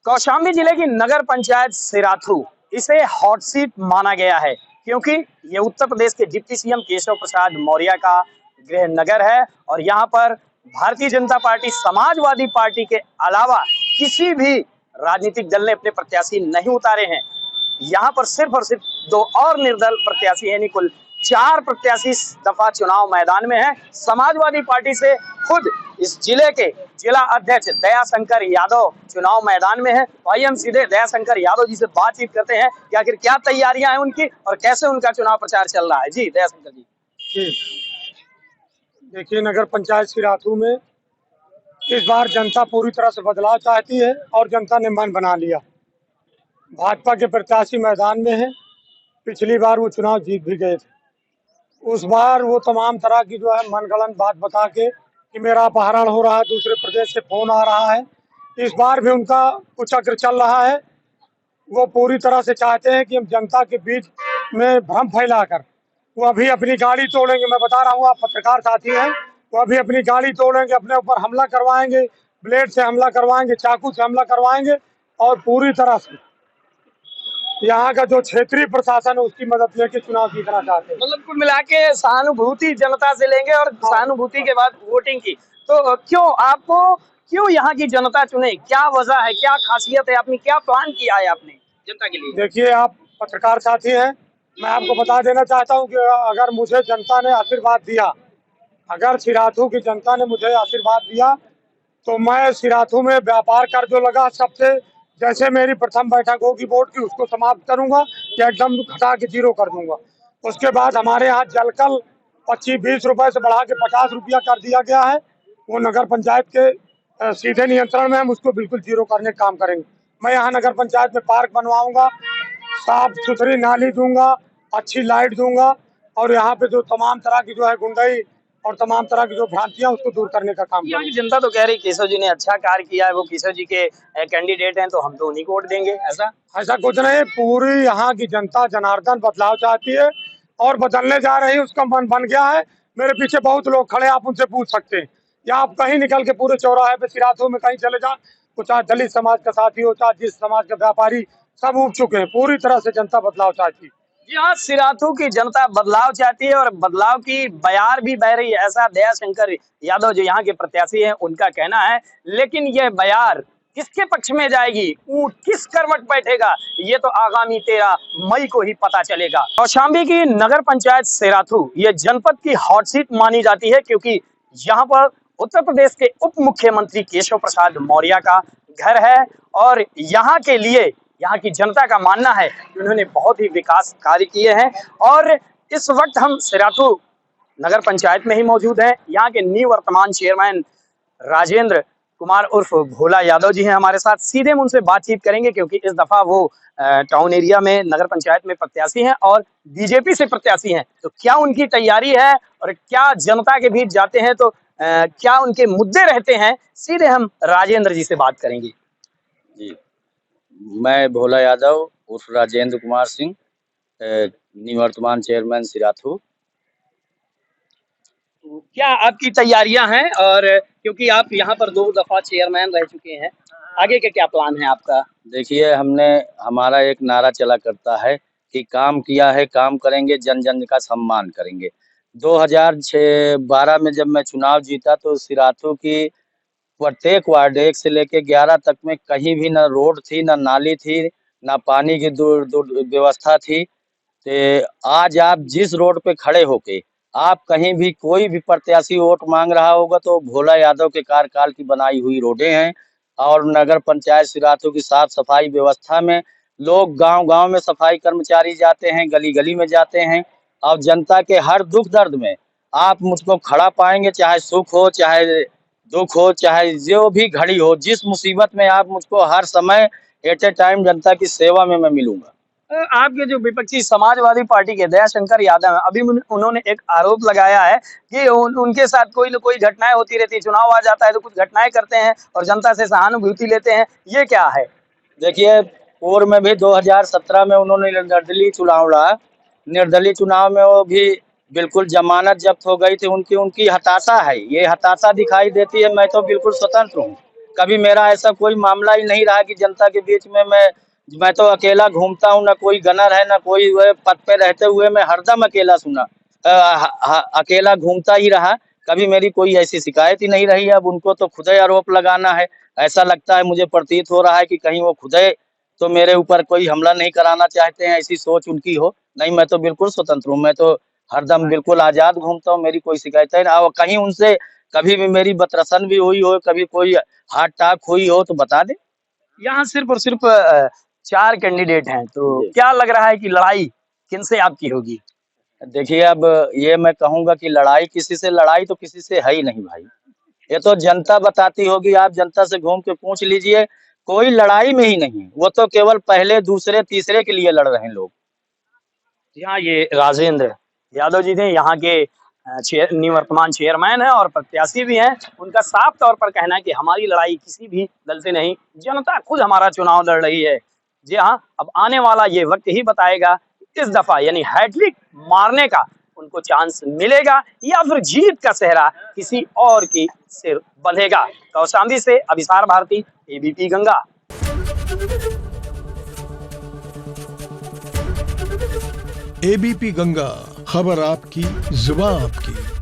कौशाम्बी जिले की नगर पंचायत सिराथू इसे हॉट सीट माना गया है क्योंकि ये उत्तर प्रदेश के डिप्टी सीएम केशव प्रसाद मौर्य का गृह नगर है और यहाँ पर भारतीय जनता पार्टी, समाजवादी पार्टी के अलावा किसी भी राजनीतिक दल ने अपने प्रत्याशी नहीं उतारे हैं। यहाँ पर सिर्फ और सिर्फ दो और निर्दल प्रत्याशी है, यानी कुल 4 प्रत्याशी इस दफा चुनाव मैदान में है। समाजवादी पार्टी से खुद इस जिले के जिला अध्यक्ष दयाशंकर यादव चुनाव मैदान में है। आइए हम सीधे दयाशंकर यादव जी से बातचीत करते हैं कि आखिर क्या तैयारियां हैं उनकी और कैसे उनका चुनाव प्रचार चल रहा है। जी दयाशंकर जी। देखिए, नगर पंचायत सिराथू में इस बार जनता पूरी तरह से बदलाव चाहती है और जनता ने मन बना लिया। भाजपा के प्रत्याशी मैदान में है। पिछली बार वो चुनाव जीत भी गए थे। उस बार वो तमाम तरह की जो है मनगढ़ंत बात बता के कि मेरा अपहरण हो रहा है, दूसरे प्रदेश से फोन आ रहा है। इस बार भी उनका कुचक्र चल रहा है। वो पूरी तरह से चाहते हैं कि हम जनता के बीच में भ्रम फैलाकर वो अभी अपनी गाड़ी तोड़ेंगे। मैं बता रहा हूँ, आप पत्रकार साथी हैं, वो अभी अपनी गाड़ी तोड़ेंगे, अपने ऊपर हमला करवाएंगे, ब्लेड से हमला करवाएंगे, चाकू से हमला करवाएंगे और पूरी तरह से यहाँ का जो क्षेत्रीय प्रशासन है उसकी मदद लेके चुनाव जीतना चाहते हैं। मतलब कुल मिला के सहानुभूति जनता से लेंगे और सहानुभूति के बाद वोटिंग की। तो क्यों यहाँ की जनता चुने, क्या वजह है, क्या खासियत है, आपने क्या प्लान किया है आपने जनता के लिए? देखिए, आप पत्रकार साथी हैं, मैं आपको बता देना चाहता हूँ कि अगर मुझे जनता ने आशीर्वाद दिया, अगर सिराथू की जनता ने मुझे आशीर्वाद दिया तो मैं सिराथू में व्यापार कर जो लगा सबसे, जैसे मेरी प्रथम बैठक होगी बोर्ड की, उसको समाप्त करूंगा या एकदम घटा के 0 कर दूंगा। उसके बाद हमारे यहाँ जलकल 25-20 रुपए से बढ़ा के 50 रुपया कर दिया गया है। वो नगर पंचायत के सीधे नियंत्रण में, हम उसको बिल्कुल 0 करने का काम करेंगे। मैं यहाँ नगर पंचायत में पार्क बनवाऊंगा, साफ सुथरी नाली दूंगा, अच्छी लाइट दूंगा और यहाँ पे जो तमाम तरह की जो है गुंडई और तमाम तरह की जो भ्रांतियां उसको दूर करने का काम यहाँ की करेंगे। जनता तो कह रही केशव जी ने अच्छा कार्य किया है, वो केशव जी के कैंडिडेट हैं तो हम तो उन्हीं को वोट देंगे। ऐसा कुछ नहीं। पूरी यहाँ की जनता जनार्दन बदलाव चाहती है और बदलने जा रही है, उसका मन बन गया है। मेरे पीछे बहुत लोग खड़े, आप उनसे पूछ सकते हैं या आप कहीं निकल के पूरे चौराहे पे सिराथू में कहीं चले जाए, तो चाहे दलित समाज का साथी हो, चाहे जिस समाज का व्यापारी, सब उठ चुके हैं। पूरी तरह से जनता बदलाव चाहती है। जी हाँ, सिराथू की जनता बदलाव चाहती है और बदलाव की बयार भी बह रही है, ऐसा दयाशंकर यादव जो यहाँ के प्रत्याशी हैं उनका कहना है। लेकिन यह बयार किसके पक्ष में जाएगी, ऊंट किस करवट बैठेगा, ये तो आगामी 13 मई को ही पता चलेगा। कौशाम्बी की नगर पंचायत सिराथू ये जनपद की हॉट सीट मानी जाती है क्योंकि यहाँ पर उत्तर प्रदेश के उप मुख्यमंत्री केशव प्रसाद मौर्य का घर है और यहाँ के लिए यहाँ की जनता का मानना है कि उन्होंने बहुत ही विकास कार्य किए हैं। और इस वक्त हम सिराथू नगर पंचायत में ही मौजूद हैं। यहाँ के निवर्तमान चेयरमैन राजेंद्र कुमार उर्फ भोला यादव जी हैं हमारे साथ। सीधे हम उनसे बातचीत करेंगे क्योंकि इस दफा वो टाउन एरिया में नगर पंचायत में प्रत्याशी हैं और बीजेपी से प्रत्याशी हैं। तो क्या उनकी तैयारी है और क्या जनता के बीच जाते हैं तो क्या उनके मुद्दे रहते हैं, सीधे हम राजेंद्र जी से बात करेंगे। जी, मैं भोला यादव उर्फ राजेंद्र कुमार सिंह, निवर्तमान चेयरमैन सिराथू। तो क्या आपकी तैयारियां हैं, और क्योंकि आप यहाँ पर 2 दफा चेयरमैन रह चुके हैं, आगे का क्या प्लान है आपका? देखिए, हमारा एक नारा चला करता है कि काम किया है, काम करेंगे, जन जन का सम्मान करेंगे। 2012 में जब मैं चुनाव जीता तो सिराथू की प्रत्येक वार्ड 1 से लेके 11 तक में कहीं भी न रोड थी, न नाली थी, न पानी की दूर व्यवस्था थी। तो आज आप जिस रोड पे खड़े होके आप कहीं भी कोई भी प्रत्याशी वोट मांग रहा होगा तो भोला यादव के कार्यकाल की बनाई हुई रोडें हैं। और नगर पंचायत सिराथू की साफ सफाई व्यवस्था में लोग गांव-गांव में सफाई कर्मचारी जाते हैं, गली-गली में जाते हैं और जनता के हर दुख दर्द में आप मुझको खड़ा पाएंगे, चाहे सुख हो, चाहे दुख हो, चाहे जो भी घड़ी हो, जिस मुसीबत में आप मुझको हर समय एट ए टाइम जनता की सेवा में मैं मिलूंगा। आपके जो विपक्षी समाजवादी पार्टी के दयाशंकर यादव हैं, अभी उन्होंने एक आरोप लगाया है कि उनके साथ कोई न कोई घटनाएं होती रहती है, चुनाव आ जाता है तो कुछ घटनाएं करते हैं और जनता से सहानुभूति लेते हैं, ये क्या है? देखिए, पूर्व में भी 2017 में उन्होंने निर्दलीय चुनाव लड़ा। निर्दलीय चुनाव में वो भी बिल्कुल जमानत जब्त हो गई थी उनकी हताशा है, ये हताशा दिखाई देती है। मैं तो बिल्कुल स्वतंत्र हूँ, कभी मेरा ऐसा कोई मामला ही नहीं रहा कि जनता के बीच में मैं तो अकेला घूमता हूँ, ना कोई गनर है, ना कोई पद पे रहते हुए मैं हरदम अकेला अकेला घूमता ही रहा। कभी मेरी कोई ऐसी शिकायत ही नहीं रही। अब उनको तो खुद ही आरोप लगाना है। ऐसा लगता है, मुझे प्रतीत हो रहा है कि कहीं वो खुद ही तो मेरे ऊपर कोई हमला नहीं कराना चाहते हैं, ऐसी सोच उनकी हो। नहीं, मैं तो बिल्कुल स्वतंत्र हूँ, मैं तो हरदम बिल्कुल आजाद घूमता हूँ, मेरी कोई शिकायत है ना। और कहीं उनसे कभी भी मेरी बतरसन भी हुई हो, कभी कोई हाथ टाक हुई हो तो बता दे। यहाँ सिर्फ और सिर्फ 4 कैंडिडेट हैं, तो क्या लग रहा है कि लड़ाई किनसे आपकी होगी? देखिए, अब ये मैं कहूँगा कि लड़ाई तो किसी से है ही नहीं भाई। ये तो जनता बताती होगी, आप जनता से घूम के पूछ लीजिए, कोई लड़ाई में ही नहीं है। वो तो केवल पहले, दूसरे, तीसरे के लिए लड़ रहे हैं लोग। यहाँ ये राजेंद्र यादव जी थे, यहाँ के निवर्तमान चेयरमैन हैं और प्रत्याशी भी हैं। उनका साफ तौर पर कहना है कि हमारी लड़ाई किसी भी दल से नहीं, जनता खुद हमारा चुनाव लड़ रही है। जी हाँ, अब आने वाला ये वक्त ही बताएगा इस दफा यानी हैट्रिक मारने का उनको चांस मिलेगा या फिर जीत का सेहरा किसी और की सिर बंधेगा। कौशाम्बी से अभिसार भारती, एबीपी गंगा। एबीपी गंगा, खबर आपकी, जुबान आपकी।